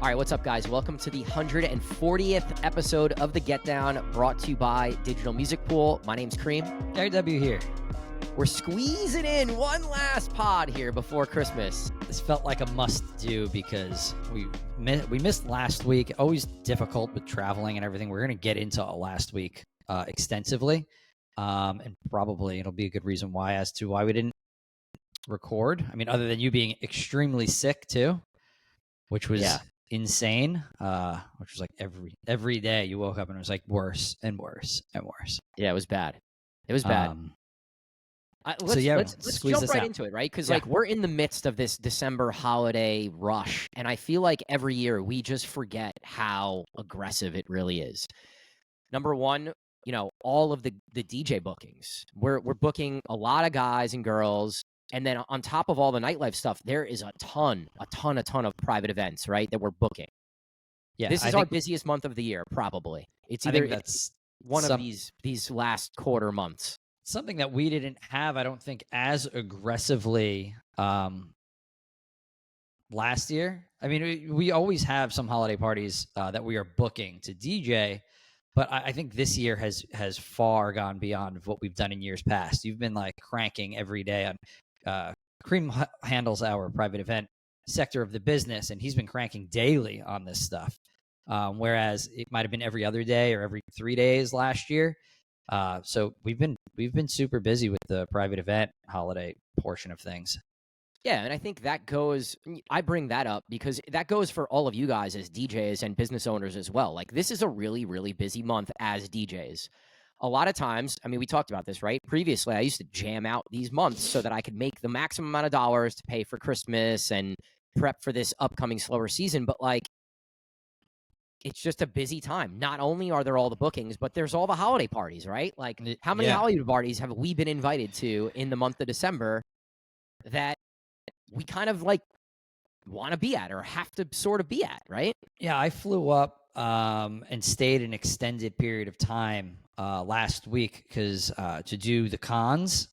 All right, what's up, guys? Welcome to the 140th episode of the Get Down, brought to you by Digital Music Pool. My name's Cream. Gary W here. We're squeezing in one last pod here before Christmas. This felt like a must-do because we missed last week. Always difficult with traveling and everything. We're going to get into last week extensively, and probably it'll be a good reason why as to why we didn't record. I mean, other than you being extremely sick too, which was insane. Which was like every day you woke up and it was like worse and worse and worse. Yeah, it was bad. It was bad. Let's jump right into it, right? Because like we're in the midst of this December holiday rush, and I feel like every year we just forget how aggressive it really is. Number one, you know, all of the DJ bookings. We're booking a lot of guys and girls, and then on top of all the nightlife stuff, there is a ton of private events, right, that we're booking. Yeah, this is our busiest month of the year, probably. It's either that's one of these last quarter months. Something that we didn't have, I don't think, as aggressively last year. I mean, we always have some holiday parties that we are booking to DJ, but I think this year has far gone beyond what we've done in years past. You've been like cranking every day on Cream handles our private event sector of the business, and he's been cranking daily on this stuff. Whereas it might have been every other day or every 3 days last year. So we've been super busy with the private event holiday portion of things. Yeah, and I think I bring that up because that goes for all of you guys as DJs and business owners as well. Like, this is a really, really busy month as DJs. A lot of times, I mean, we talked about this, right? Previously, I used to jam out these months so that I could make the maximum amount of dollars to pay for Christmas and prep for this upcoming slower season. But like, it's just a busy time. Not only are there all the bookings, but there's all the holiday parties, right? Like, how many holiday parties have we been invited to in the month of December that we kind of like want to be at or have to sort of be at, right? Yeah, I flew up and stayed an extended period of time last week because to do the cons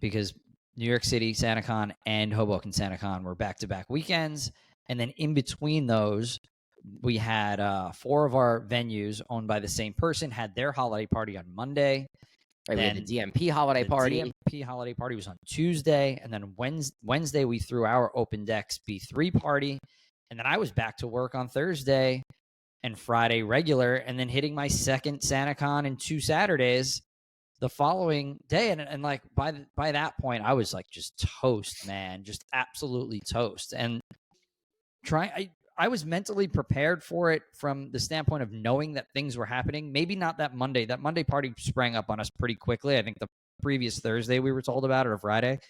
because New York City SantaCon and Hoboken SantaCon were back-to-back weekends, and then in between those, we had 4 of our venues owned by the same person had their holiday party on Monday. Right, we had the DMP holiday party. The DMP holiday party was on Tuesday, and then Wednesday we threw our Open Decks B3 party, and then I was back to work on Thursday and Friday regular, and then hitting my second SantaCon in 2 Saturdays the following day, and like by that point I was like just toast, man, just absolutely toast, and I was mentally prepared for it from the standpoint of knowing that things were happening. Maybe not that Monday. That Monday party sprang up on us pretty quickly. I think the previous Thursday we were told about it, or Friday.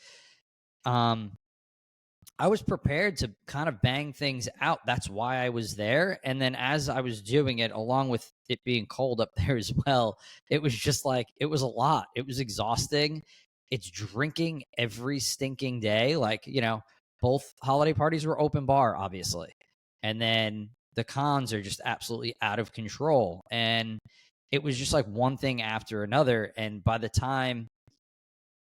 I was prepared to kind of bang things out. That's why I was there. And then as I was doing it, along with it being cold up there as well, it was just like, it was a lot. It was exhausting. It's drinking every stinking day. Like, you know, both holiday parties were open bar, obviously. And then the cons are just absolutely out of control. And it was just like one thing after another. And by the time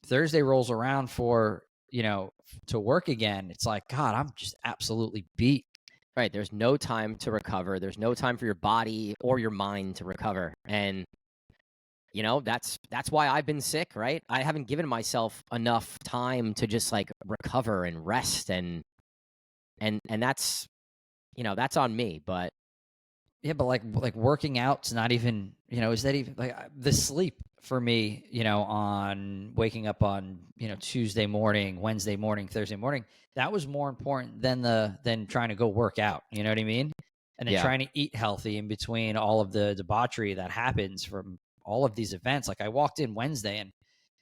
Thursday rolls around for, you know, to work again, it's like, God, I'm just absolutely beat. Right. There's no time to recover. There's no time for your body or your mind to recover. And, you know, that's why I've been sick, right? I haven't given myself enough time to just like recover and rest. And that's, you know, that's on me, but yeah, but like working out's not even, you know, is that even like the sleep for me, you know, on waking up on, you know, Tuesday morning, Wednesday morning, Thursday morning, that was more important than trying to go work out. You know what I mean? And then trying to eat healthy in between all of the debauchery that happens from all of these events. Like I walked in Wednesday and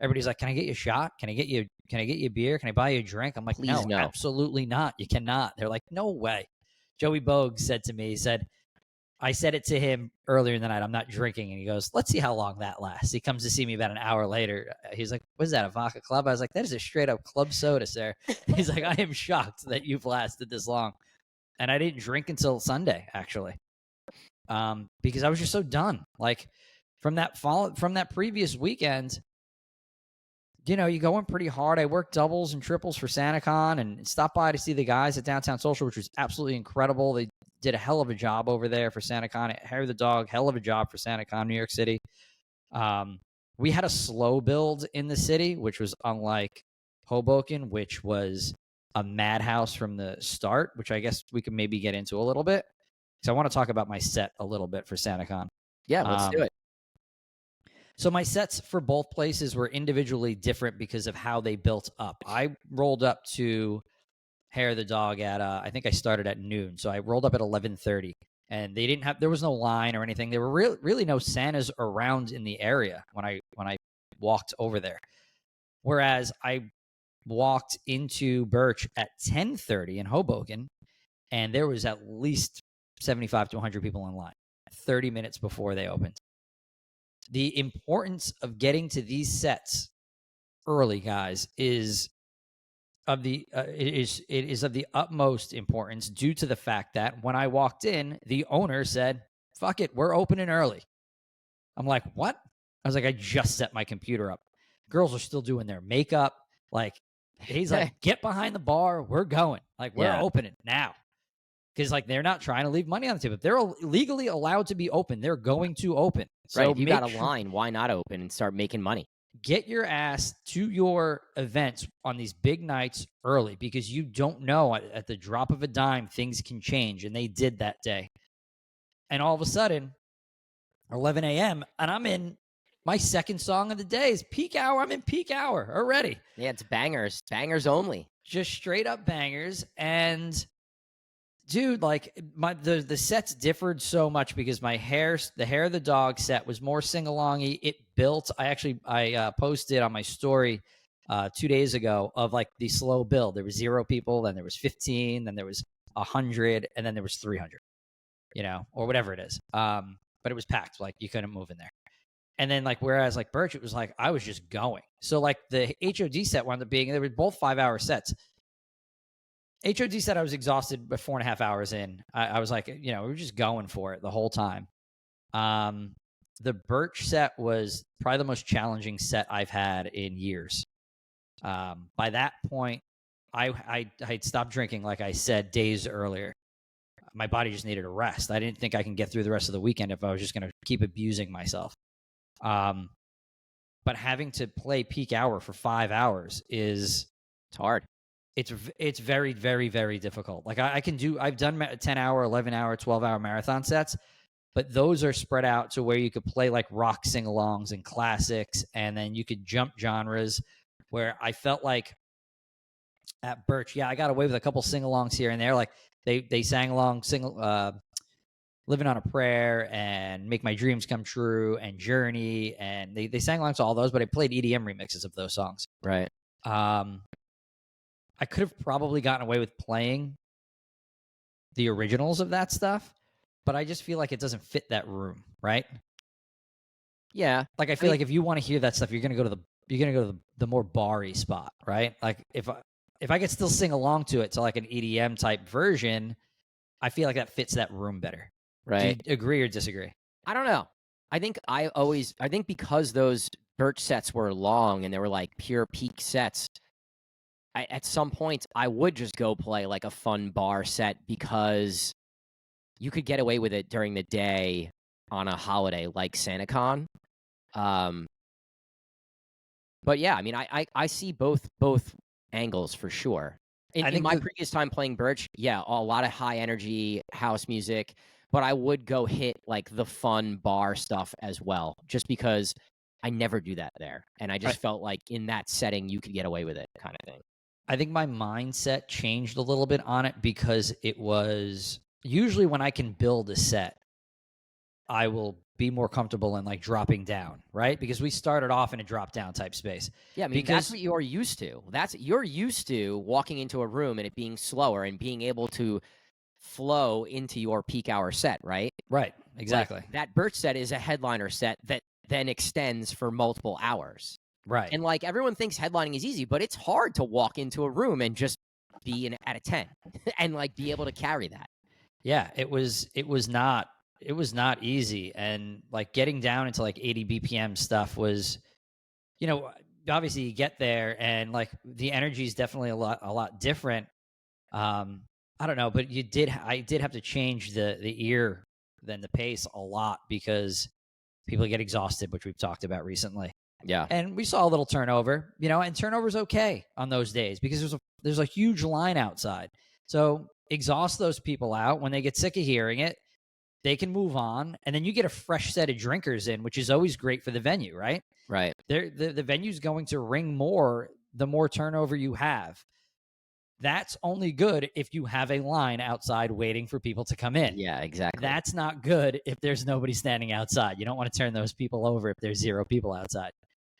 everybody's like, "Can I get you a shot? Can I get you a beer? Can I buy you a drink?" I'm like, Please, no, absolutely not. You cannot. They're like, "No way." Joey Bogue said to me, he said, I said it to him earlier in the night, I'm not drinking. And he goes, let's see how long that lasts. He comes to see me about an hour later. He's like, what is that, a vodka club? I was like, that is a straight up club soda, sir. He's like, I am shocked that you've lasted this long. And I didn't drink until Sunday, actually, because I was just so done. Like from that previous weekend, you know, you go in pretty hard. I worked doubles and triples for SantaCon and stopped by to see the guys at Downtown Social, which was absolutely incredible. did a hell of a job over there for SantaCon. Harry the Dog, hell of a job for SantaCon, New York City. We had a slow build in the city, which was unlike Hoboken, which was a madhouse from the start, which I guess we could maybe get into a little bit. So I want to talk about my set a little bit for SantaCon. Yeah, let's do it. So my sets for both places were individually different because of how they built up. I rolled up to Hair the Dog at I think I started at noon, so I rolled up at 11:30, and there was no line or anything. There were really no Santas around in the area when I walked over there. Whereas I walked into Birch at 10:30 in Hoboken, and there was at least 75 to 100 people in line 30 minutes before they opened. The importance of getting to these sets early, guys, is of the it is of the utmost importance due to the fact that when I walked in, the owner said, "Fuck it, we're opening early." I'm like, "What?" I was like, "I just set my computer up." Girls are still doing their makeup. Like, he's like, "Get behind the bar. We're going. Like, we're opening now." Because, like, they're not trying to leave money on the table. If they're legally allowed to be open, they're going to open. So right. If you got a line, why not open and start making money? Get your ass to your events on these big nights early, because you don't know, at the drop of a dime, things can change. And they did that day. And all of a sudden, 11 a.m., and I'm in my second song of the day is peak hour. I'm in peak hour already. Yeah, it's bangers only. Just straight up bangers. And dude, like, the sets differed so much because the Hair of the Dog set was more sing-along-y. It built. I posted on my story 2 days ago of, like, the slow build. There was 0 people, then there was 15, then there was 100, and then there was 300, or whatever it is. But it was packed. Like, you couldn't move in there. And then, like, whereas, like, Birch, it was like I was just going. So, like, the HOD set wound up being, they were both 5-hour sets. HOD said I was exhausted, but 4.5 hours in, I was like, we were just going for it the whole time. The Birch set was probably the most challenging set I've had in years. By that point, I had stopped drinking, like I said, days earlier. My body just needed a rest. I didn't think I can get through the rest of the weekend if I was just going to keep abusing myself. But having to play peak hour for 5 hours it's hard. It's very, very, very difficult. Like, I've done 10-hour, 11-hour, 12-hour marathon sets, but those are spread out to where you could play, like, rock sing-alongs and classics, and then you could jump genres, where I felt like at Birch, I got away with a couple sing-alongs here and there. Like, they sang along, Living on a Prayer and Make My Dreams Come True and Journey, and they sang along to all those, but I played EDM remixes of those songs. Right. I could have probably gotten away with playing the originals of that stuff, but I just feel like it doesn't fit that room, right? Yeah. Like, I feel like if you want to hear that stuff, you're gonna go to the more bar-y spot, right? Like, if I could still sing along to it to, like, an EDM type version, I feel like that fits that room better. Right. Do you agree or disagree? I don't know. I think because those Birch sets were long and they were, like, pure peak sets, at some point, I would just go play, like, a fun bar set, because you could get away with it during the day on a holiday like SantaCon. But yeah, I mean, I see both angles for sure. In my previous time playing Birch, a lot of high energy house music, but I would go hit, like, the fun bar stuff as well, just because I never do that there, and I just felt like in that setting you could get away with it, kind of thing. I think my mindset changed a little bit on it, because it was usually when I can build a set, I will be more comfortable in, like, dropping down, right? Because we started off in a drop down type space. Yeah, I mean, that's what you're used to. You're used to walking into a room and it being slower and being able to flow into your peak hour set, right? Right, exactly. Like, that Birch set is a headliner set that then extends for multiple hours. Right. And, like, everyone thinks headlining is easy, but it's hard to walk into a room and just be at a 10 and, like, be able to carry that. Yeah, it was not easy. And, like, getting down into, like, 80 BPM stuff was, obviously you get there and, like, the energy is definitely a lot different. I don't know, but I did have to change the ear, then the pace a lot because people get exhausted, which we've talked about recently. Yeah. And we saw a little turnover, and turnover's okay on those days because there's a huge line outside. So exhaust those people out. When they get sick of hearing it, they can move on, and then you get a fresh set of drinkers in, which is always great for the venue, right? Right. The venue's going to ring more the more turnover you have. That's only good if you have a line outside waiting for people to come in. Yeah, exactly. That's not good if there's nobody standing outside. You don't want to turn those people over if there's 0 people outside.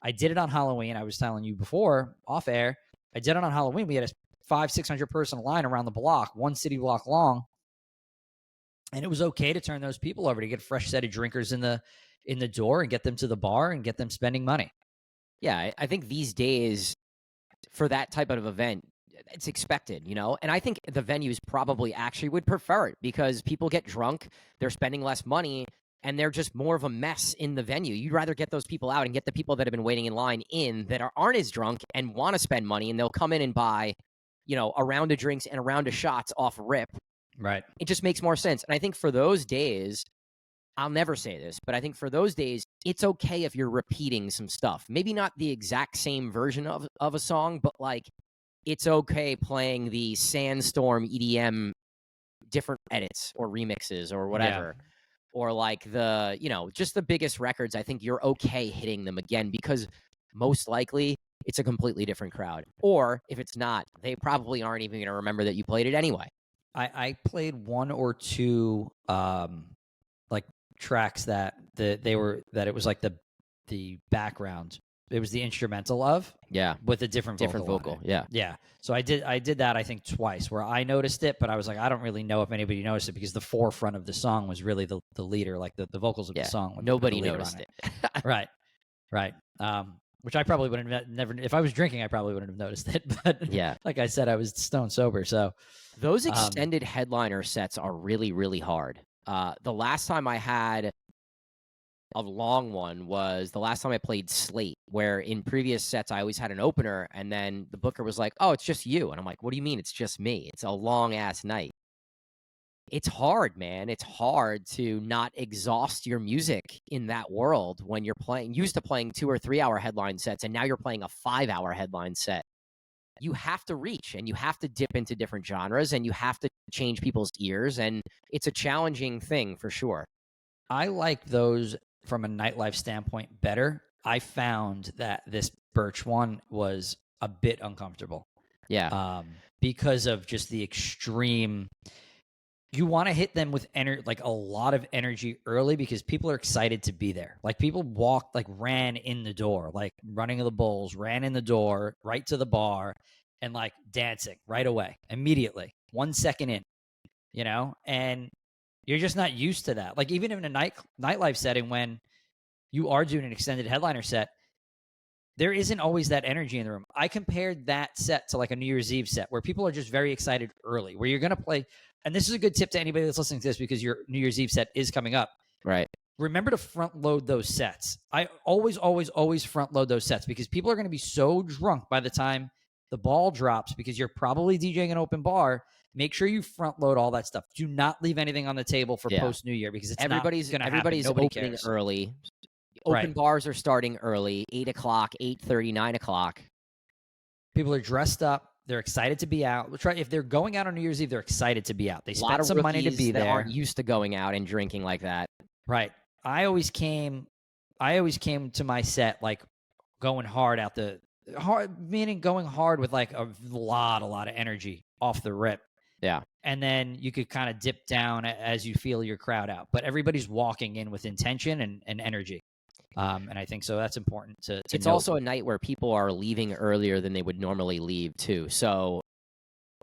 I did it on Halloween. I was telling you before, off air. I did it on Halloween. We had a 500-600 person line around the block, 1 city block long. And it was okay to turn those people over to get a fresh set of drinkers in the door and get them to the bar and get them spending money. Yeah, I think these days for that type of event, it's expected, and I think the venues probably actually would prefer it because people get drunk, they're spending less money, and they're just more of a mess in the venue. You'd rather get those people out and get the people that have been waiting in line in that aren't as drunk and want to spend money, and they'll come in and buy, a round of drinks and a round of shots off rip. Right. It just makes more sense. And I think for those days, I'll never say this, but I think for those days, it's okay if you're repeating some stuff. Maybe not the exact same version of a song, but like it's okay playing the Sandstorm EDM different edits or remixes or whatever. Yeah. Or like just the biggest records. I think you're okay hitting them again because most likely it's a completely different crowd. Or if it's not, they probably aren't even going to remember that you played it anyway. I played 1 or 2 like tracks that it was like the background. It was the instrumental of with a different vocal. Yeah. So I did that I think twice where I noticed it, but I was like I don't really know if anybody noticed it because the forefront of the song was really the leader, like the vocals of the song. Nobody noticed it. Right. Which I probably would have never. If I was drinking, I probably wouldn't have noticed it. But yeah, like I said, I was stone sober. So those extended headliner sets are really, really hard. The last time I had a long one was the last time I played Slate, where in previous sets I always had an opener, and then the booker was like, "Oh, it's just you," and I'm like, "What do you mean it's just me? It's a long ass night." It's hard, man. It's hard to not exhaust your music in that world when you're used to playing 2 or 3 hour headline sets, and now you're playing a 5-hour headline set. You have to reach, and you have to dip into different genres, and you have to change people's ears, and it's a challenging thing for sure. I like those from a nightlife standpoint better. I found that this Birch one was a bit uncomfortable. Yeah. Because of just the extreme. You want to hit them with like a lot of energy early because people are excited to be there. Like people ran in the door, like running of the bulls, ran in the door right to the bar and like dancing right away, immediately, 1 second in, and you're just not used to that. Like even in a nightlife setting, when you are doing an extended headliner set, there isn't always that energy in the room. I compared that set to like a New Year's Eve set where people are just very excited early, where you're going to play. And this is a good tip to anybody that's listening to this because your New Year's Eve set is coming up. Right. Remember to front load those sets. I always front load those sets because people are going to be so drunk by the time the ball drops because you're probably DJing an open bar. Make sure you front load all that stuff. Do not leave anything on the table for post New Year because it's everybody's opening cares. Early. Open bars are starting early, 8 o'clock, 8:30, 9 o'clock. People are dressed up. They're excited to be out. If they're going out on New Year's Eve, they're excited to be out. They spent some money to be there. Aren't used to going out and drinking like that. Right. I always came to my set like going hard meaning going hard with like a lot of energy off the rip. Yeah. And then you could kind of dip down as you feel your crowd out. But everybody's walking in with intention and energy. And I think so that's important to it's note. Also a night where people are leaving earlier than they would normally leave too. So,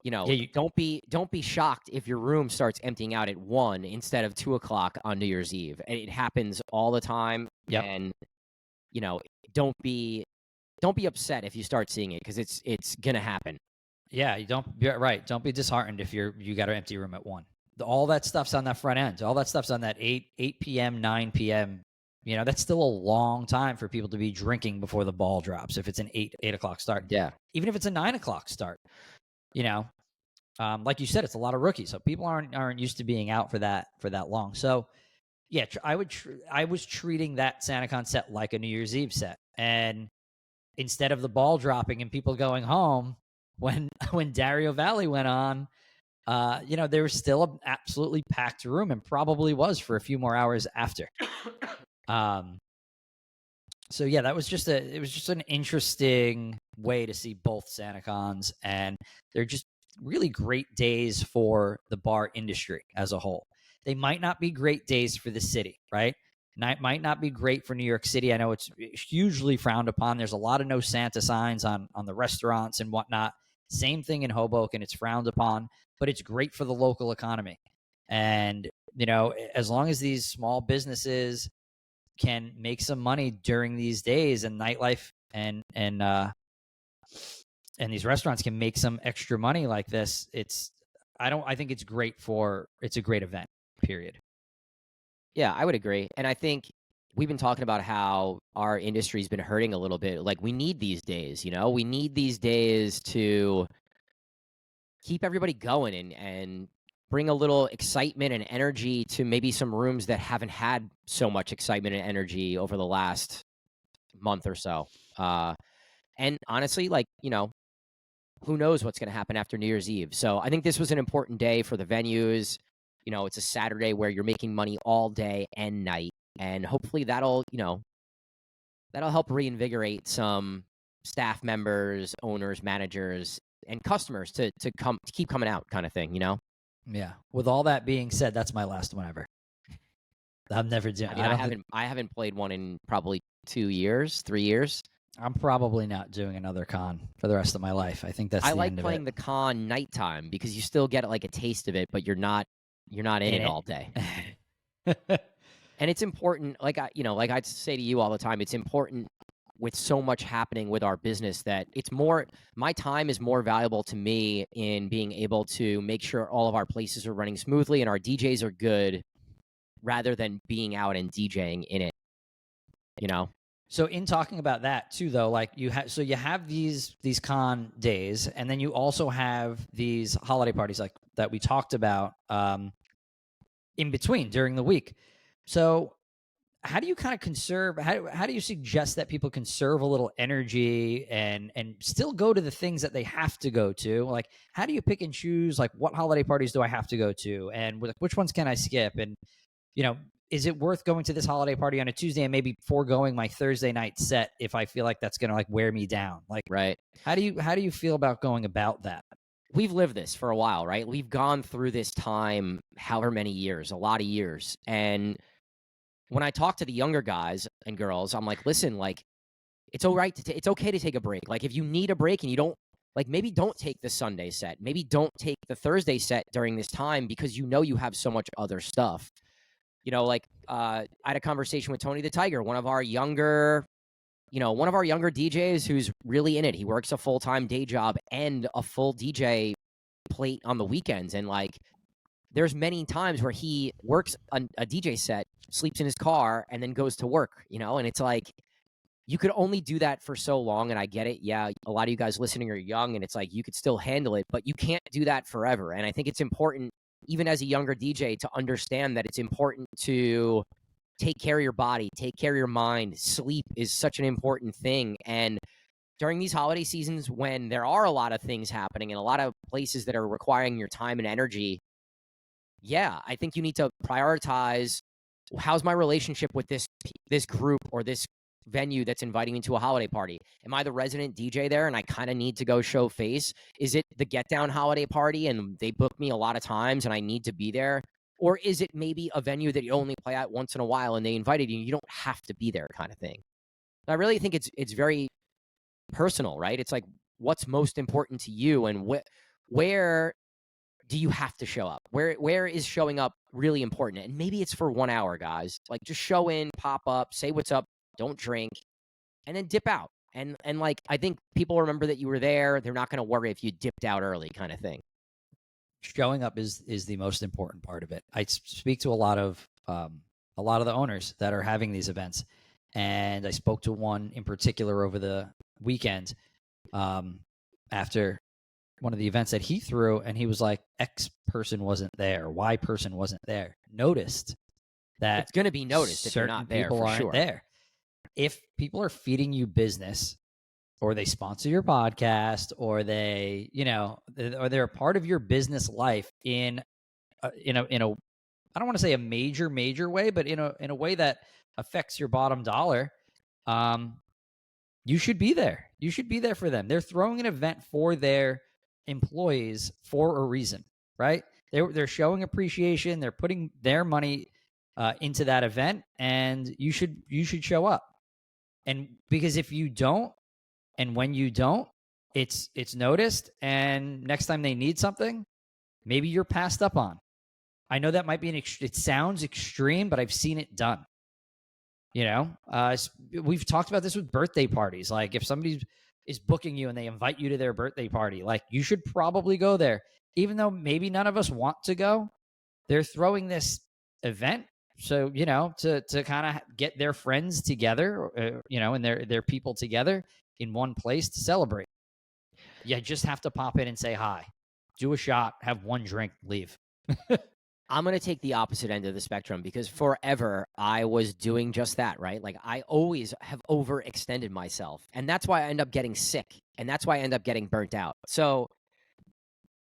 don't be shocked if your room starts emptying out at 1 instead of 2 o'clock on New Year's Eve. And it happens all the time. Yep. And, don't be upset if you start seeing it because it's going to happen. Yeah, you're right. Don't be disheartened if you got an empty room at 1. All that stuff's on that front end. All that stuff's on that 8 p.m., 9 p.m. That's still a long time for people to be drinking before the ball drops if it's an 8 o'clock start. Yeah. Even if it's a 9 o'clock start, Like you said, it's a lot of rookies, so people aren't used to being out for that long. So yeah, I was treating that SantaCon set like a New Year's Eve set, and instead of the ball dropping and people going home when when Dario Valley went on, there was still an absolutely packed room, and probably was for a few more hours after. So yeah, it was just an interesting way to see both SantaCons, and they're just really great days for the bar industry as a whole. They might not be great days for the city, right? Might not be great for New York City. I know it's hugely frowned upon. There's a lot of no Santa signs on the restaurants and whatnot. Same thing in Hoboken. It's frowned upon, but it's great for the local economy. And, as long as these small businesses can make some money during these days, and nightlife and these restaurants can make some extra money like this, I think it's a great event, period. Yeah, I would agree. And I think we've been talking about how our industry's been hurting a little bit. Like, we need these days, we need these days to keep everybody going and bring a little excitement and energy to maybe some rooms that haven't had so much excitement and energy over the last month or so. And honestly, who knows what's going to happen after New Year's Eve. So I think this was an important day for the venues. It's a Saturday where you're making money all day and night. And hopefully that'll help reinvigorate some staff members, owners, managers, and customers to keep coming out, kind of thing, Yeah. With all that being said, that's my last one ever. I'm never doing. I haven't played one in probably 2 years, 3 years. I'm probably not doing another con for the rest of my life. I think I like playing the con nighttime because you still get like a taste of it, but you're not in it all day. And it's important, like I say to you all the time, it's important with so much happening with our business that my time is more valuable to me in being able to make sure all of our places are running smoothly and our DJs are good, rather than being out and DJing in it, So in talking about that too, though, like you have these con days, and then you also have these holiday parties like that we talked about in between during the week. So how do you kind of conserve? How do you suggest that people conserve a little energy and still go to the things that they have to go to? Like, how do you pick and choose? Like, what holiday parties do I have to go to, and which ones can I skip? And is it worth going to this holiday party on a Tuesday and maybe foregoing my Thursday night set if I feel like that's going to like wear me down? Like, right? How do you feel about going about that? We've lived this for a while, right? We've gone through this time, however many years, a lot of years. And when I talk to the younger guys and girls, I'm like, listen, like, it's all right it's okay to take a break. Like, if you need a break and you don't, like, maybe don't take the Sunday set, maybe don't take the Thursday set during this time because you have so much other stuff. I had a conversation with Tony the Tiger, one of our younger DJs who's really in it. He works a full-time day job and a full DJ plate on the weekends. And like, there's many times where he works a DJ set, sleeps in his car, and then goes to work, and it's like, you could only do that for so long. And I get it. Yeah. A lot of you guys listening are young, and it's like, you could still handle it, but you can't do that forever. And I think it's important, even as a younger DJ, to understand that it's important to take care of your body, take care of your mind. Sleep is such an important thing. And during these holiday seasons, when there are a lot of things happening and a lot of places that are requiring your time and energy, yeah, I think you need to prioritize, how's my relationship with this group or this venue that's inviting me to a holiday party? Am I the resident DJ there and I kind of need to go show face? Is it the Get Down holiday party and they book me a lot of times and I need to be there? Or is it maybe a venue that you only play at once in a while and they invited you, you don't have to be there, kind of thing? I really think it's very personal, right? It's like, what's most important to you, and where do you have to show up? Where is showing up really important? And maybe it's for 1 hour, guys. Like, just show in, pop up, say what's up, don't drink, and then dip out. And like, I think people remember that you were there. They're not going to worry if you dipped out early, kind of thing. Showing up is the most important part of it. I speak to a lot of the owners that are having these events, and I spoke to one in particular over the weekend after one of the events that he threw, and he was like, X person wasn't there, Y person wasn't there. Noticed that it's going to be noticed if you're not there, people for aren't sure. there. If people are feeding you business, or they sponsor your podcast, or they, or they're a part of your business life in a, I don't want to say a major way, but in a way that affects your bottom dollar, you should be there. You should be there for them. They're throwing an event for their employees for a reason, right? They're showing appreciation. They're putting their money into that event, and you should show up. And because if you don't, and when you don't, it's noticed, and next time they need something, maybe you're passed up on. I know that might be it sounds extreme, but I've seen it done. We've talked about this with birthday parties. Like, if somebody is booking you and they invite you to their birthday party, like, you should probably go there, even though maybe none of us want to go. They're throwing this event, so to kind of get their friends together, and their people together in one place to celebrate. You just have to pop in and say hi, do a shot, have one drink, leave. I'm going to take the opposite end of the spectrum, because forever I was doing just that, right? Like, I always have overextended myself, and that's why I end up getting sick, and that's why I end up getting burnt out. So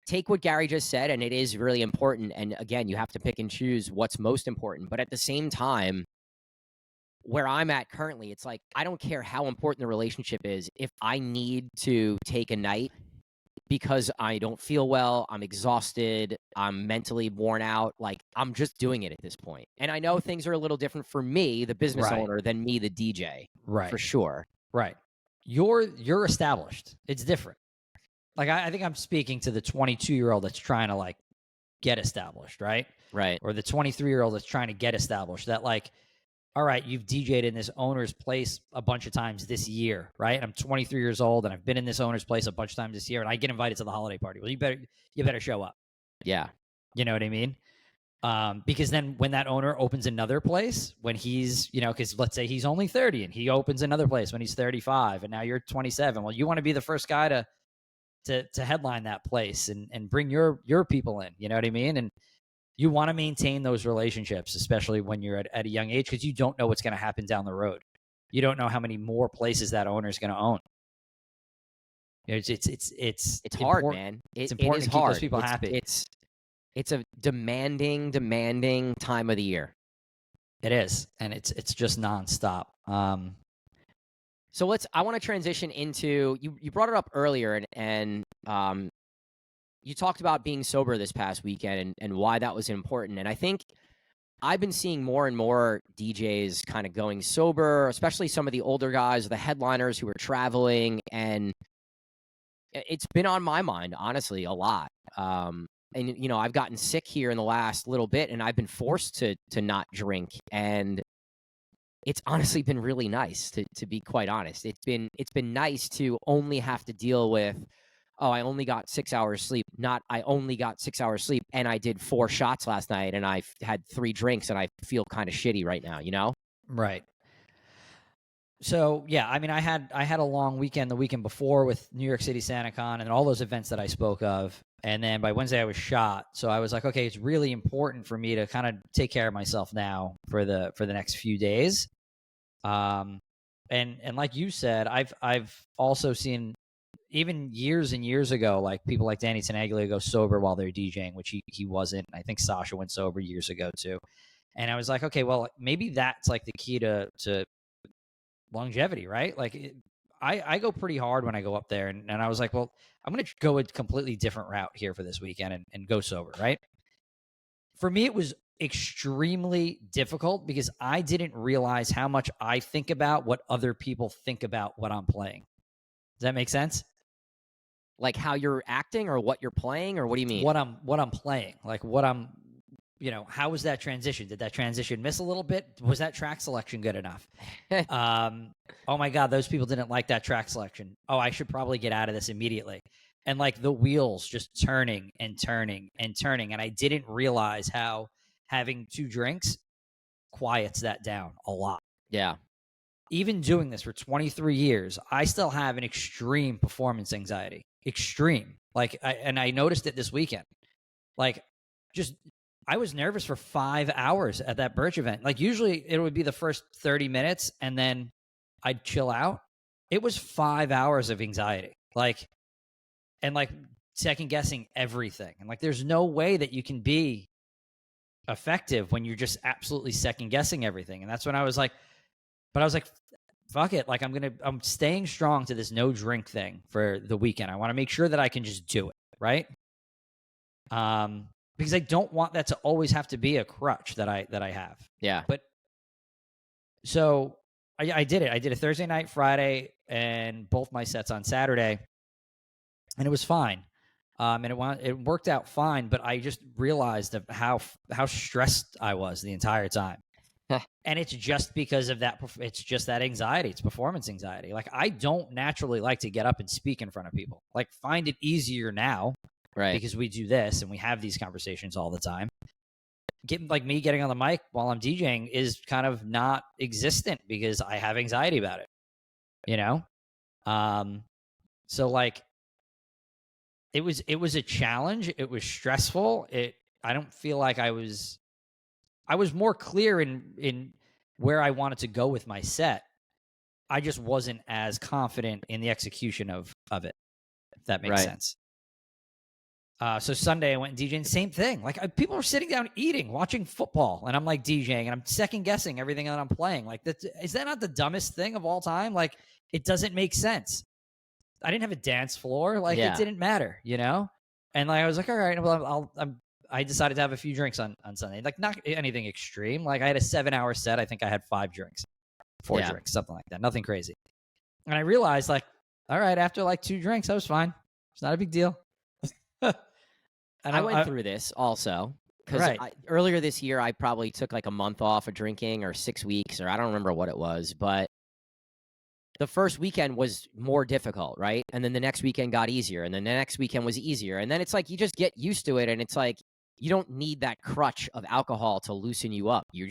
take what Gary just said, and it is really important. And again, you have to pick and choose what's most important. But at the same time, where I'm at currently, it's like, I don't care how important the relationship is. If I need to take a night because I don't feel well, I'm exhausted, I'm mentally worn out, like, I'm just doing it at this point. And I know things are a little different for me, the business owner, than me, the DJ, for sure. Right. You're established. It's different. Like, I think I'm speaking to the 22-year-old that's trying to, like, get established, right? Right. Or the 23-year-old that's trying to get established. That, like, all right, you've DJed in this owner's place a bunch of times this year, right? I'm 23 years old, and I've been in this owner's place a bunch of times this year, and I get invited to the holiday party. Well, you better show up. Yeah. You know what I mean? Because then when that owner opens another place, when he's, because let's say he's only 30 and he opens another place when he's 35, and now you're 27. Well, you want to be the first guy to headline that place and bring your people in. You know what I mean? And you want to maintain those relationships, especially when you're at a young age, because you don't know what's going to happen down the road. You don't know how many more places that owner is going to own. It's hard, man. It's important to keep those people happy. It's a demanding time of the year. It is, and it's just nonstop. So I want to transition into, you brought it up earlier, and you talked about being sober this past weekend and why that was important. And I think I've been seeing more and more DJs kind of going sober, especially some of the older guys, the headliners who are traveling. And it's been on my mind, honestly, a lot. And, I've gotten sick here in the last little bit, and I've been forced to not drink. And it's honestly been really nice, to be quite honest. It's been nice to only have to deal with, oh, I only got 6 hours sleep, not I only got 6 hours sleep and I did 4 shots last night and I had 3 drinks and I feel kind of shitty right now, Right. So, yeah, I mean, I had a long weekend the weekend before with New York City SantaCon and all those events that I spoke of. And then by Wednesday I was shot. So I was like, okay, it's really important for me to kind of take care of myself now for the next few days. And like you said, I've also seen, even years and years ago, like people like Danny Tenaglia go sober while they're DJing, which he wasn't. I think Sasha went sober years ago too. And I was like, okay, well, maybe that's like the key to longevity, right? Like I go pretty hard when I go up there. And I was like, well, I'm going to go a completely different route here for this weekend and go sober, right? For me, it was extremely difficult because I didn't realize how much I think about what other people think about what I'm playing. Does that make sense? Like how you're acting or what you're playing, or what do you mean? What I'm playing, like what I'm, how was that transition? Did that transition miss a little bit? Was that track selection good enough? Oh my God, those people didn't like that track selection. Oh, I should probably get out of this immediately. And like the wheels just turning and turning and turning. And I didn't realize how having 2 drinks quiets that down a lot. Yeah. Even doing this for 23 years, I still have an extreme performance anxiety. extreme. Like, I noticed it this weekend. Like, just I was nervous for 5 hours at that Birch event. Like, usually it would be the first 30 minutes and then I'd chill out. It was 5 hours of anxiety. Like, and like second guessing everything. And like, there's no way that you can be effective when you're just absolutely second guessing everything. And that's when I was like, fuck it. Like, I'm staying strong to this no drink thing for the weekend. I want to make sure that I can just do it. Right. Because I don't want that to always have to be a crutch that I have. Yeah. But so I did it. I did a Thursday night, Friday, and both my sets on Saturday, and it was fine. And it worked out fine. But I just realized of how stressed I was the entire time. And it's just because of that. It's just that anxiety. It's performance anxiety. Like, I don't naturally like to get up and speak in front of people. Like, find it easier now. Right. Because we do this and we have these conversations all the time. Getting on the mic while I'm DJing is kind of not existent because I have anxiety about it, you know? So like, it was a challenge. It was stressful. I don't feel like I was more clear in where I wanted to go with my set. I just wasn't as confident in the execution of it, if that makes sense. So Sunday I went DJing, same thing. Like, people are sitting down eating, watching football, and I'm like DJing, and I'm second guessing everything that I'm playing. Like, is that not the dumbest thing of all time? Like, it doesn't make sense. I didn't have a dance floor. Like, it didn't matter, you know? And like, I was like, all right, well, I decided to have a few drinks on Sunday. Like, not anything extreme. Like, I had a 7-hour set. I think I had 5 drinks, 4 drinks, something like that. Nothing crazy. And I realized, like, all right, after like 2 drinks, I was fine. It's not a big deal. And I went through this also because earlier this year, I probably took like a month off of drinking or 6 weeks, or I don't remember what it was, but the first weekend was more difficult, right? And then the next weekend got easier, and then the next weekend was easier. And then it's like, you just get used to it. And it's like, you don't need that crutch of alcohol to loosen you up. You're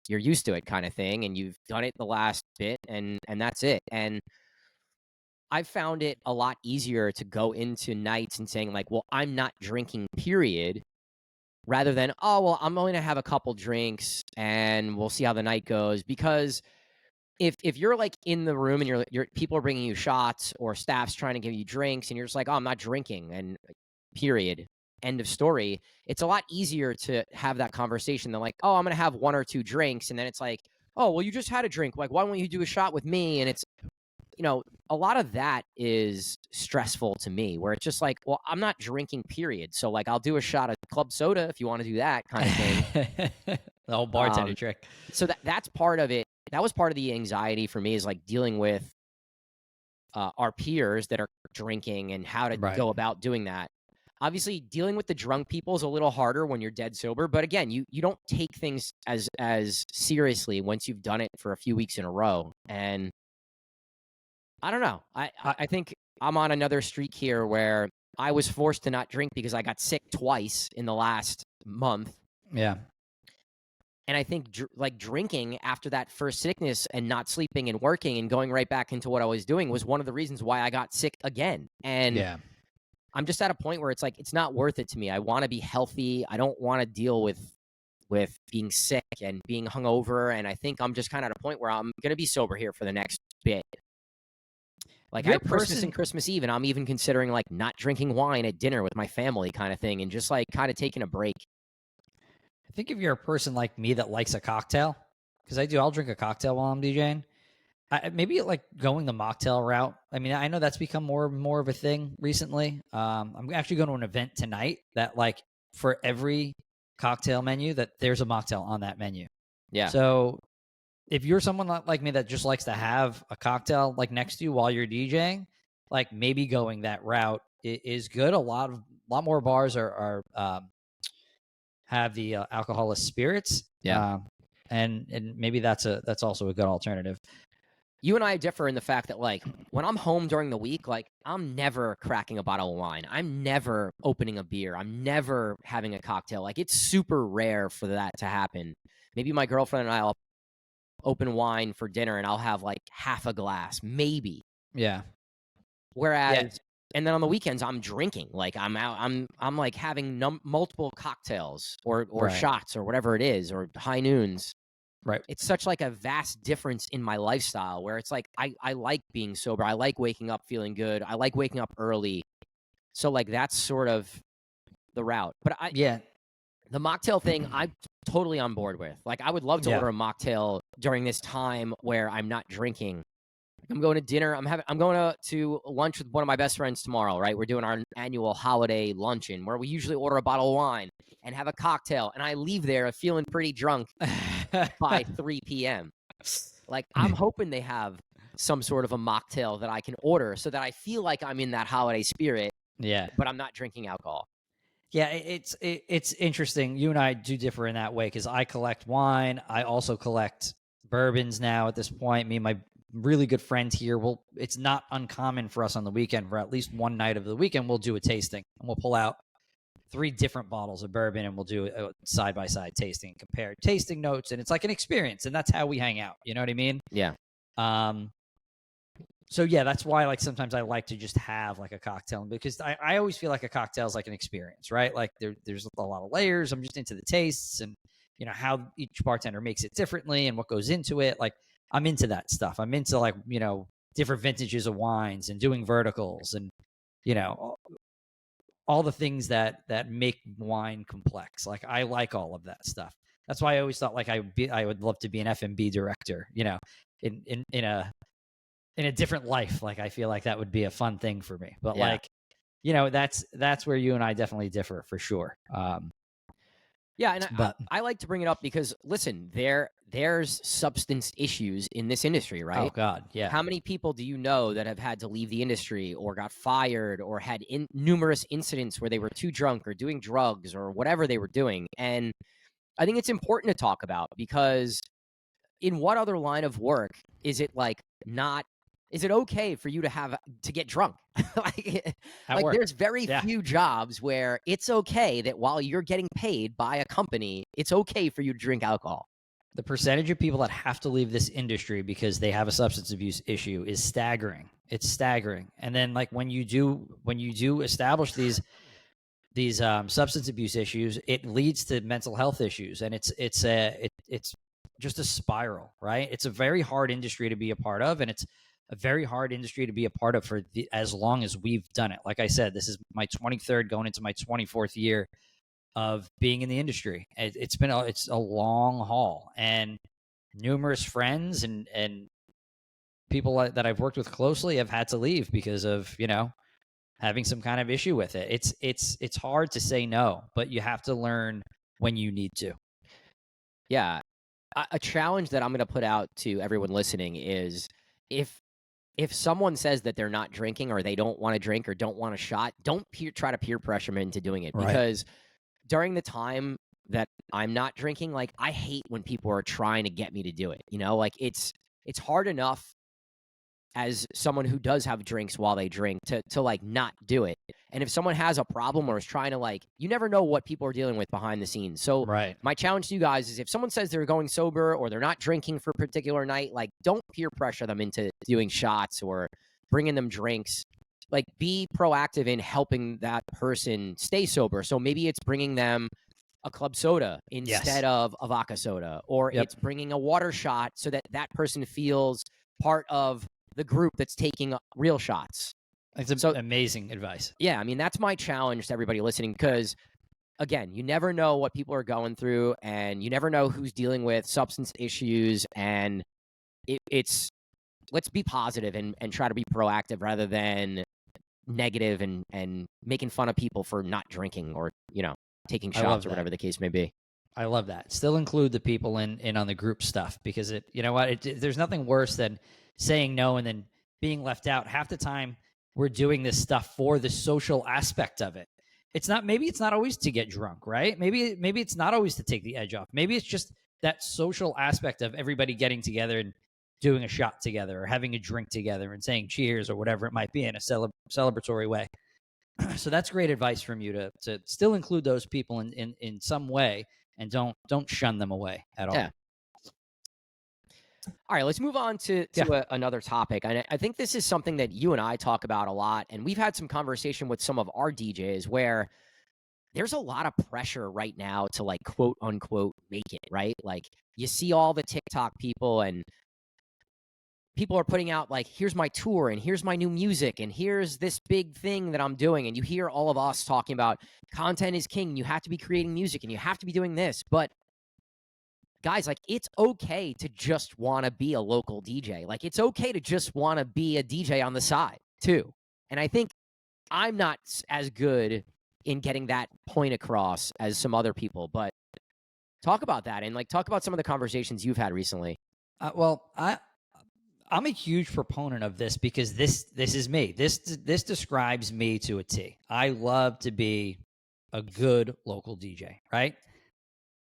used to it kind of thing. And you've done it the last bit, and that's it. And I've found it a lot easier to go into nights and saying like, well, I'm not drinking, period, rather than, oh, well, I'm only gonna have a couple drinks and we'll see how the night goes. Because if you're like in the room and you're people are bringing you shots or staff's trying to give you drinks and you're just like, oh, I'm not drinking, and period, end of story. It's a lot easier to have that conversation than like, oh, I'm gonna have 1 or 2 drinks, and then it's like, oh, well, you just had a drink. Like, why won't you do a shot with me? And it's, a lot of that is stressful to me, where it's just like, well, I'm not drinking, period. So like, I'll do a shot of club soda if you want to do that kind of thing. The whole bartender trick. So that's part of it. That was part of the anxiety for me, is like dealing with our peers that are drinking and how to go about doing that. Obviously, dealing with the drunk people is a little harder when you're dead sober. But again, you don't take things as seriously once you've done it for a few weeks in a row. And I don't know. I think I'm on another streak here where I was forced to not drink because I got sick twice in the last month. Yeah. And I think drinking after that first sickness and not sleeping and working and going right back into what I was doing was one of the reasons why I got sick again. And I'm just at a point where it's like, it's not worth it to me. I want to be healthy. I don't want to deal with being sick and being hungover. And I think I'm just kind of at a point where I'm going to be sober here for the next bit. Like, I have Christmas and Christmas Eve, and I'm even considering like not drinking wine at dinner with my family kind of thing, and just like kind of taking a break. I think if you're a person like me that likes a cocktail, because I'll drink a cocktail while I'm DJing. Maybe like going the mocktail route. I mean, I know that's become more of a thing recently. I'm actually going to an event tonight that, like, for every cocktail menu, that there's a mocktail on that menu. Yeah. So if you're someone like me that just likes to have a cocktail like next to you while you're DJing, like, maybe going that route is good. A lot more bars are have the alcoholless spirits. Yeah. And maybe that's also a good alternative. You and I differ in the fact that, like, when I'm home during the week, like, I'm never cracking a bottle of wine. I'm never opening a beer. I'm never having a cocktail. Like, it's super rare for that to happen. Maybe my girlfriend and I will open wine for dinner and I'll have like half a glass, maybe. Yeah. Whereas And then on the weekends, I'm drinking. Like I'm out. I'm like having multiple cocktails or Right. shots or whatever it is, or high noons. Right. It's such like a vast difference in my lifestyle where it's like I like being sober. I like waking up feeling good. I like waking up early. So like that's sort of the route. But Yeah. the mocktail thing, I'm totally on board with. Like I would love to order a mocktail during this time where I'm not drinking. I'm going to dinner. I'm going to lunch with one of my best friends tomorrow, right? We're doing our annual holiday luncheon where we usually order a bottle of wine and have a cocktail. And I leave there feeling pretty drunk by 3 p.m. Like, I'm hoping they have some sort of a mocktail that I can order so that I feel like I'm in that holiday spirit. Yeah. But I'm not drinking alcohol. Yeah, it's interesting. You and I do differ in that way because I collect wine. I also collect bourbons now at this point. Me and my really good friend here, it's not uncommon for us on the weekend, for at least one night of the weekend, we'll do a tasting. And we'll pull out 3 different bottles of bourbon and we'll do a side-by-side tasting and compare tasting notes. And it's like an experience. And that's how we hang out. You know what I mean? Yeah. So yeah, that's why like sometimes I like to just have like a cocktail, because I always feel like a cocktail is like an experience, right? Like there's a lot of layers. I'm just into the tastes and, you know, how each bartender makes it differently and what goes into it. Like I'm into that stuff. I'm into like, you know, different vintages of wines and doing verticals and, you know, all the things that make wine complex. Like I like all of that stuff. That's why I always thought like I would love to be an F&B director, you know, in a different life. Like I feel like that would be a fun thing for me. But like, you know, that's where you and I definitely differ for sure. Yeah, and I like to bring it up because listen, there's substance issues in this industry, right? Oh God, yeah. How many people do you know that have had to leave the industry or got fired or had numerous incidents where they were too drunk or doing drugs or whatever they were doing? And I think it's important to talk about because in what other line of work is it like not? Is it okay for you to get drunk? like there's very few jobs where it's okay that while you're getting paid by a company, it's okay for you to drink alcohol. The percentage of people that have to leave this industry because they have a substance abuse issue is staggering. It's staggering. And then like when you do establish these substance abuse issues, it leads to mental health issues, and it's just a spiral, right? It's a very hard industry to be a part of, and it's a very hard industry to be a part of for as long as we've done it. Like I said, this is my 23rd going into my 24th year of being in the industry. It's a long haul, and numerous friends and people that I've worked with closely have had to leave because of, you know, having some kind of issue with it. It's hard to say no, but you have to learn when you need to. Yeah. A challenge that I'm going to put out to everyone listening is if someone says that they're not drinking or they don't want to drink or don't want a shot, don't try to peer pressure them into doing it. Right. Because during the time that I'm not drinking, like I hate when people are trying to get me to do it. You know, like it's hard enough as someone who does have drinks while they drink to like not do it. And if someone has a problem or is trying to like, you never know what people are dealing with behind the scenes. So my challenge to you guys is if someone says they're going sober or they're not drinking for a particular night, like don't peer pressure them into doing shots or bringing them drinks. Like be proactive in helping that person stay sober. So maybe it's bringing them a club soda instead of a vodka soda, or it's bringing a water shot so that that person feels part of the group that's taking real shots. It's amazing advice. Yeah, I mean, that's my challenge to everybody listening because, again, you never know what people are going through and you never know who's dealing with substance issues. And it's let's be positive and try to be proactive rather than negative and making fun of people for not drinking or, you know, taking shots or whatever the case may be. I love that. Still include the people in on the group stuff because you know what? There's nothing worse than saying no and then being left out. Half the time we're doing this stuff for the social aspect of it. Maybe it's not always to get drunk, right? Maybe it's not always to take the edge off. Maybe it's just that social aspect of everybody getting together and doing a shot together or having a drink together and saying cheers or whatever it might be in a celebratory way. So that's great advice from you to still include those people in some way and don't shun them away at all. Yeah. All right, let's move on to another topic. And I think this is something that you and I talk about a lot. And we've had some conversation with some of our DJs where there's a lot of pressure right now to like quote unquote make it, right? Like you see all the TikTok people and people are putting out like, here's my tour and here's my new music and here's this big thing that I'm doing. And you hear all of us talking about content is king. You have to be creating music and you have to be doing this. But guys, like it's okay to just want to be a local DJ. Like it's okay to just want to be a DJ on the side too. And I think I'm not as good in getting that point across as some other people, but talk about that and like talk about some of the conversations you've had recently. I'm a huge proponent of this because this is me. This describes me to a T. I love to be a good local DJ, right?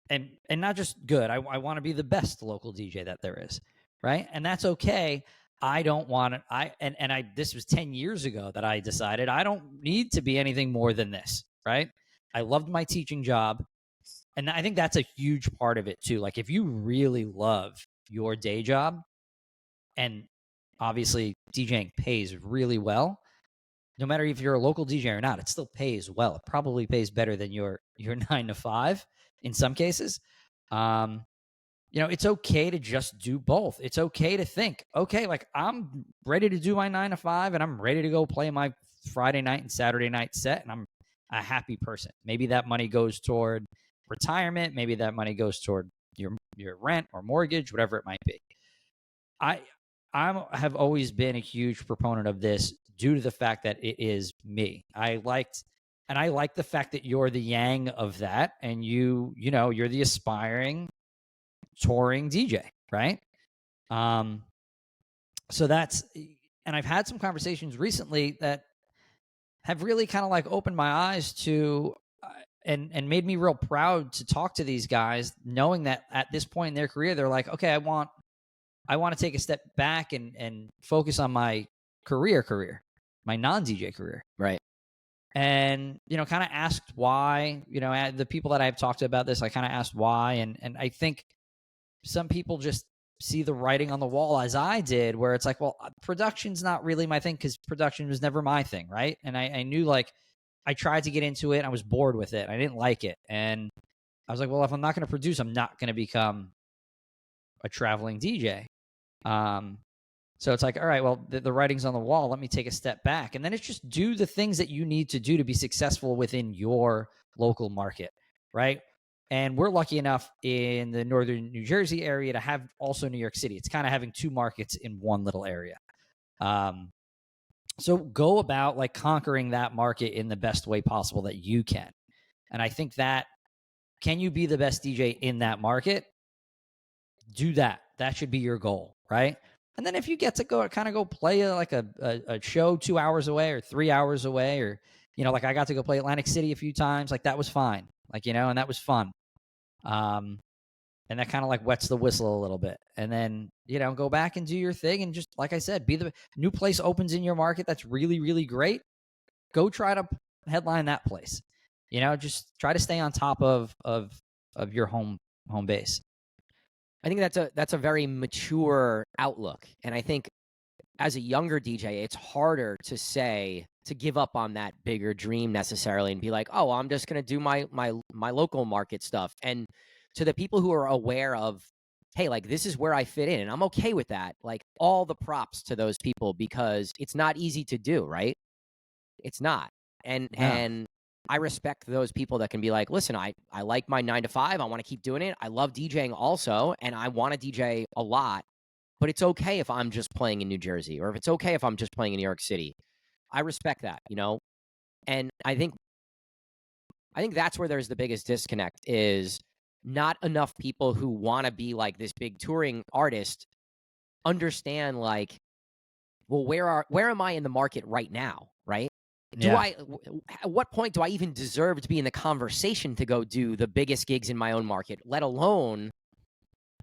And not just good. I want to be the best local DJ that there is, right? And that's okay. I don't want it. This was 10 years ago that I decided I don't need to be anything more than this, right? I loved my teaching job. And I think that's a huge part of it too. Like if you really love your day job, and obviously DJing pays really well, no matter if you're a local DJ or not, it still pays well. It probably pays better than your 9 to 5 in some cases. It's okay to just do both. It's okay to think, okay, like I'm ready to do my 9 to 5 and I'm ready to go play my Friday night and Saturday night set, and I'm a happy person. Maybe that money goes toward retirement. Maybe that money goes toward your rent or mortgage, whatever it might be. I have always been a huge proponent of this due to the fact that it is me. I like the fact that you're the yang of that, and you're the aspiring touring DJ, right? So that's, and I've had some conversations recently that have really kind of like opened my eyes to and made me real proud to talk to these guys, knowing that at this point in their career, they're like, okay, I want to take a step back and focus on my career, my non-DJ career. Right. And, kind of asked why, the people that I've talked to about this, I kind of asked why. And I think some people just see the writing on the wall as I did, where it's like, well, production's not really my thing because production was never my thing. Right. And I knew, like, I tried to get into it and I was bored with it. I didn't like it. And I was like, well, if I'm not going to produce, I'm not going to become a traveling DJ. So it's like, all right, well, the writing's on the wall. Let me take a step back. And then it's just do the things that you need to do to be successful within your local market, right? And we're lucky enough in the northern New Jersey area to have also New York City. It's kind of having two markets in one little area. So go about like conquering that market in the best way possible that you can. And I think that, can you be the best DJ in that market? Do that. That should be your goal, right? And then if you get to go play a show 2 hours away or 3 hours away, or, like I got to go play Atlantic City a few times, like that was fine. Like, and that was fun. And that kind of like wets the whistle a little bit. And then, go back and do your thing. And just, like I said, be the new place opens in your market that's really, really great. Go try to headline that place. Just try to stay on top of your home base. I think that's a very mature outlook. And I think as a younger DJ, it's harder to give up on that bigger dream necessarily and be like, oh, I'm just going to do my local market stuff. And to the people who are aware of, hey, like this is where I fit in and I'm okay with that. Like all the props to those people, because it's not easy to do, right? It's not. And I respect those people that can be like, listen, I like my 9 to 5. I want to keep doing it. I love DJing also. And I want to DJ a lot, but it's okay if I'm just playing in New Jersey, or if it's okay if I'm just playing in New York City. I respect that, And I think that's where there's the biggest disconnect, is not enough people who want to be like this big touring artist understand, like, well, where am I in the market right now, right? At what point do I even deserve to be in the conversation to go do the biggest gigs in my own market, let alone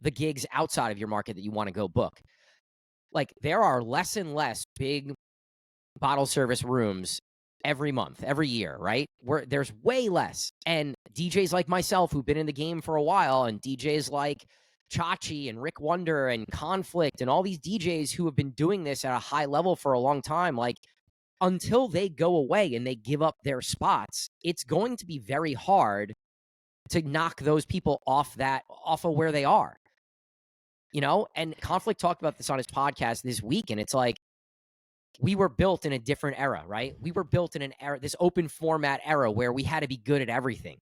the gigs outside of your market that you want to go book? Like, there are less and less big bottle service rooms every month, every year, right? Where there's way less. And DJs like myself who've been in the game for a while, and DJs like Chachi and Rick Wonder and Conflict and all these DJs who have been doing this at a high level for a long time, like, until they go away and they give up their spots, it's going to be very hard to knock those people off of where they are. You know, and Conflict talked about this on his podcast this week, and it's like, we were built in a different era, right? We were built in an era, this open format era, where we had to be good at everything.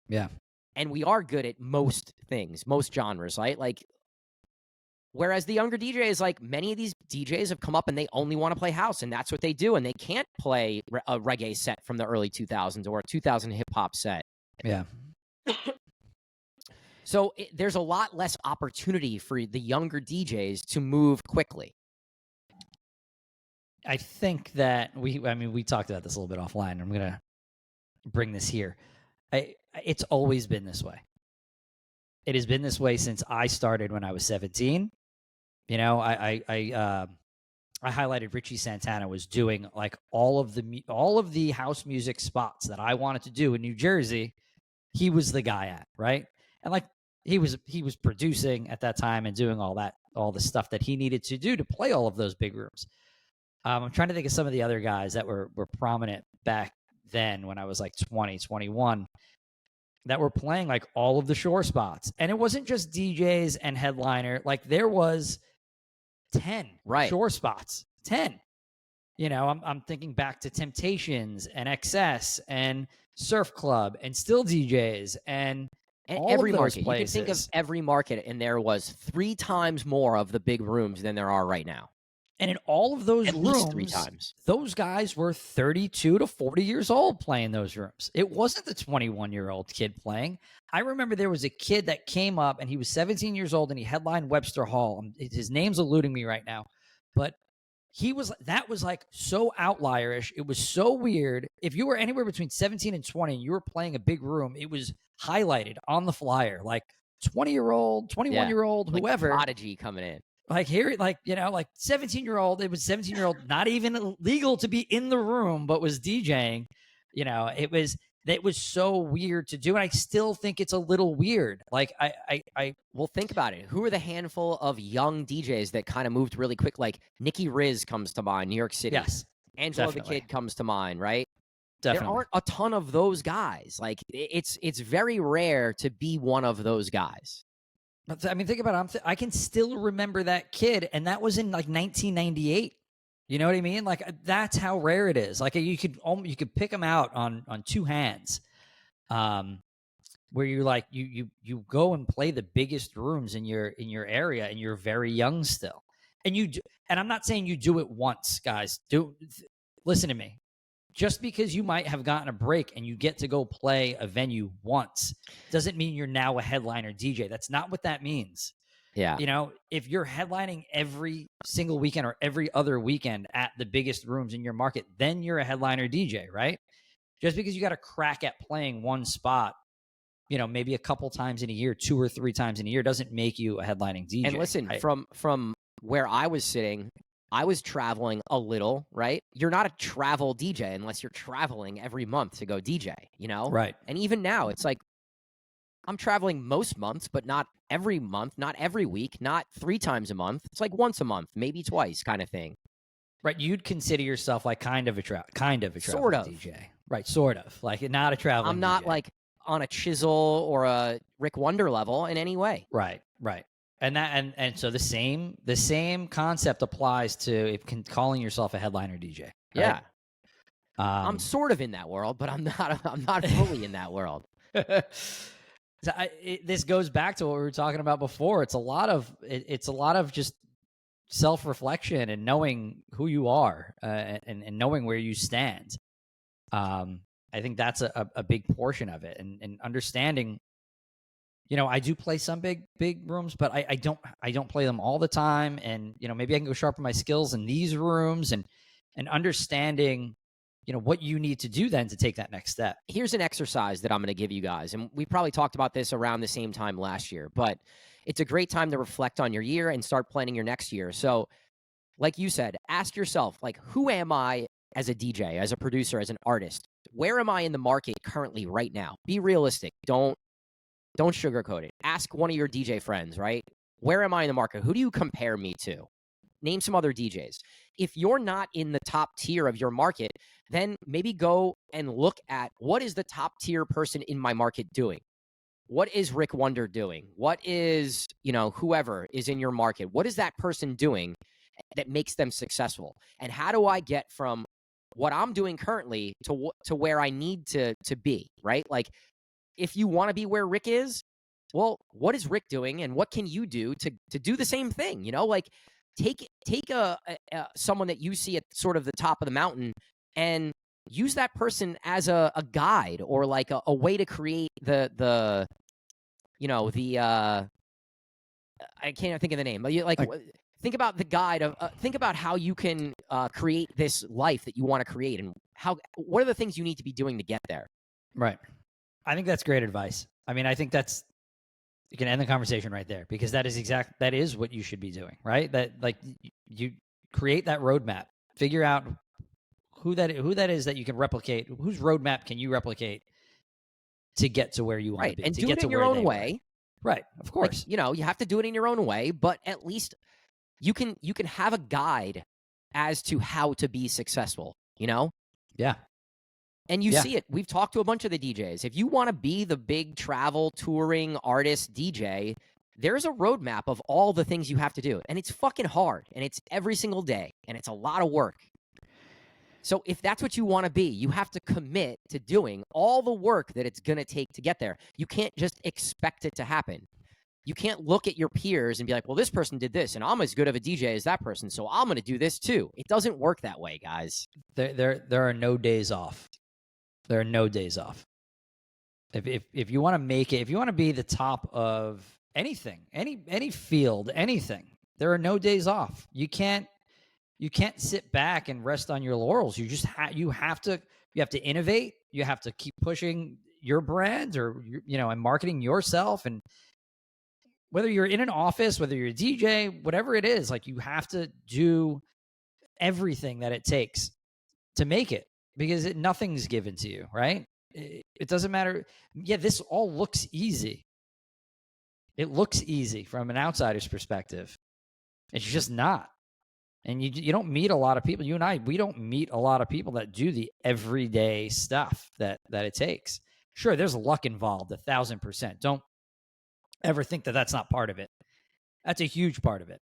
Yeah. And we are good at most things, most genres, right? Like, whereas the younger DJs, like, many of these DJs have come up and they only want to play house, and that's what they do, and they can't play a reggae set from the early 2000s or a 2000 hip-hop set. Yeah. So there's a lot less opportunity for the younger DJs to move quickly. I think that we talked about this a little bit offline. I'm going to bring this here. It's always been this way. It has been this way since I started when I was 17. You know, I highlighted Richie Santana was doing like all of the house music spots that I wanted to do in New Jersey. He was the guy at, right? And like he was producing at that time and doing all the stuff that he needed to do to play all of those big rooms. I'm trying to think of some of the other guys that were prominent back then when I was like 20, 21 that were playing like all of the shore spots. And it wasn't just DJs and headliner. Like there was 10 shore spots, 10. You know, I'm thinking back to Temptations and XS and Surf Club and Still DJs and all every of those market. places. You can think of every market, and there was 3 times more of the big rooms than there are right now. And in all of those At rooms, least 3 times. Those guys were 32 to 40 years old playing those rooms. It wasn't the 21-year-old kid playing. I remember there was a kid that came up, and he was 17 years old, and he headlined Webster Hall. His name's eluding me right now. But that was like so outlierish. It was so weird. If you were anywhere between 17 and 20 and you were playing a big room, it was highlighted on the flyer, like 20-year-old, 21-year-old, whoever. Like Prodigy coming in. Like here, like, you know, like 17-year-old, it was 17-year-old, not even legal to be in the room, but was DJing. You know, it was so weird to do. And I still think it's a little weird. Like well, think about it. Who are the handful of young DJs that kind of moved really quick? Like Nikki Riz comes to mind, New York City. Yes. Angela the Kid comes to mind, right? Definitely. There aren't a ton of those guys. Like it's very rare to be one of those guys. But I mean, think about it. I can still remember that kid, and that was in like 1998. You know what I mean? Like that's how rare it is. Like you could pick them out on 2 hands, where you're like you go and play the biggest rooms in your area, and you're very young still, and and I'm not saying you do it once, guys. Listen to me. Just because you might have gotten a break and you get to go play a venue once doesn't mean you're now a headliner DJ. That's not what that means. Yeah. You know, if you're headlining every single weekend or every other weekend at the biggest rooms in your market, then you're a headliner DJ, right? Just because you got a crack at playing one spot, you know, maybe a couple times in a year, 2 or 3 times in a year, doesn't make you a headlining DJ. And listen, right? from where I was sitting, I was traveling a little, right? You're not a travel DJ unless you're traveling every month to go DJ, you know? Right. And even now, it's like I'm traveling most months, but not every month, not every week, not 3 times a month. It's like once a month, maybe twice kind of thing. Right. You'd consider yourself like kind of a travel sort of DJ. Right. Sort of. Like not a traveling I'm not DJ. like on a Chisel or a Rick Wonder level in any way. Right. Right. And that and so the same concept applies to calling yourself a headliner DJ. Right? Yeah. I'm sort of in that world, but I'm not fully in that world. So this goes back to what we were talking about before. It's a lot of just self-reflection and knowing who you are and knowing where you stand. I think that's a big portion of it, and understanding. You know, I do play some big rooms, but I don't play them all the time. And, you know, maybe I can go sharpen my skills in these rooms and understanding, you know, what you need to do then to take that next step. Here's an exercise that I'm going to give you guys. And we probably talked about this around the same time last year, but it's a great time to reflect on your year and start planning your next year. So like you said, ask yourself, like, who am I as a DJ, as a producer, as an artist? Where am I in the market currently right now? Be realistic. Don't Don't sugarcoat it. Ask one of your DJ friends, right? Where am I in the market? Who do you compare me to? Name some other DJs. If you're not in the top tier of your market, then maybe go and look at what is the top tier person in my market doing? What is Rick Wonder doing? What is, whoever is in your market? What is that person doing that makes them successful? And how do I get from what I'm doing currently to where I need to be, right? Like, if you want to be where Rick is, well, what is Rick doing, and what can you do to do the same thing? Like, take someone that you see at sort of the top of the mountain and use that person as a guide, or like a way to create the I can't think of the name, but think about the guide of think about how you can create this life that you want to create, and what are the things you need to be doing to get there. Right. I think that's great advice. I mean, I think you can end the conversation right there, because that is what you should be doing, right? That, like, you create that roadmap, figure out who that is that you can replicate, whose roadmap can you replicate to get to where you want to be, and to do get it to in your where own they way. were. Right, of course. Like, you have to do it in your own way, but at least you can have a guide as to how to be successful. Yeah. And you see it. We've talked to a bunch of the DJs. If you want to be the big travel, touring artist DJ, there's a roadmap of all the things you have to do. And it's fucking hard. And it's every single day. And it's a lot of work. So if that's what you want to be, you have to commit to doing all the work that it's going to take to get there. You can't just expect it to happen. You can't look at your peers and be like, well, this person did this, and I'm as good of a DJ as that person, so I'm going to do this too. It doesn't work that way, guys. There are no days off. There are no days off. If you want to make it, if you want to be the top of anything, any field, anything, there are no days off. You can't sit back and rest on your laurels. You just you have to innovate. You have to keep pushing your brand, or and marketing yourself. And whether you're in an office, whether you're a DJ, whatever it is, like, you have to do everything that it takes to make it, because nothing's given to you, right? It doesn't matter. Yeah, this all looks easy. It looks easy from an outsider's perspective. It's just not. And you don't meet a lot of people. You and I, we don't meet a lot of people that do the everyday stuff that it takes. Sure, there's luck involved, 1,000%. Don't ever think that that's not part of it. That's a huge part of it.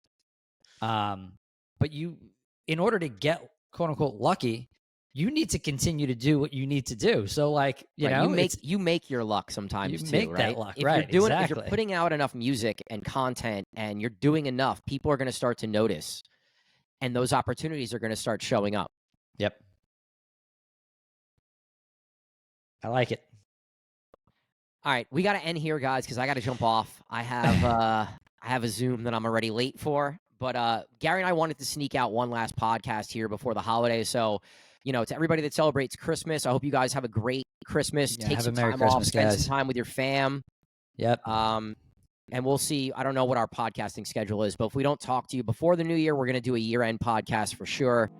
But in order to get quote unquote lucky, you need to continue to do what you need to do. So, like, you make your luck sometimes too, make right? that luck, if right? You're if you're putting out enough music and content, and you're doing enough, people are going to start to notice, and those opportunities are going to start showing up. Yep. I like it. All right, we got to end here, guys, because I got to jump off. I have a Zoom that I'm already late for. But Gary and I wanted to sneak out one last podcast here before the holidays. So, to everybody that celebrates Christmas, I hope you guys have a great Christmas. Yeah, Take some time off, spend some time with your fam. Yep. And we'll see. I don't know what our podcasting schedule is, but if we don't talk to you before the new year, we're going to do a year-end podcast for sure.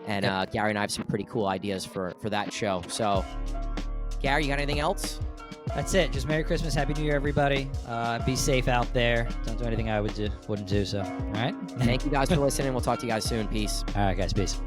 And Gary and I have some pretty cool ideas for that show. So, Gary, you got anything else? That's it. Just Merry Christmas, Happy New Year, everybody. Be safe out there. Don't do anything I wouldn't do. So, all right. Thank you guys for listening. We'll talk to you guys soon. Peace. All right, guys. Peace.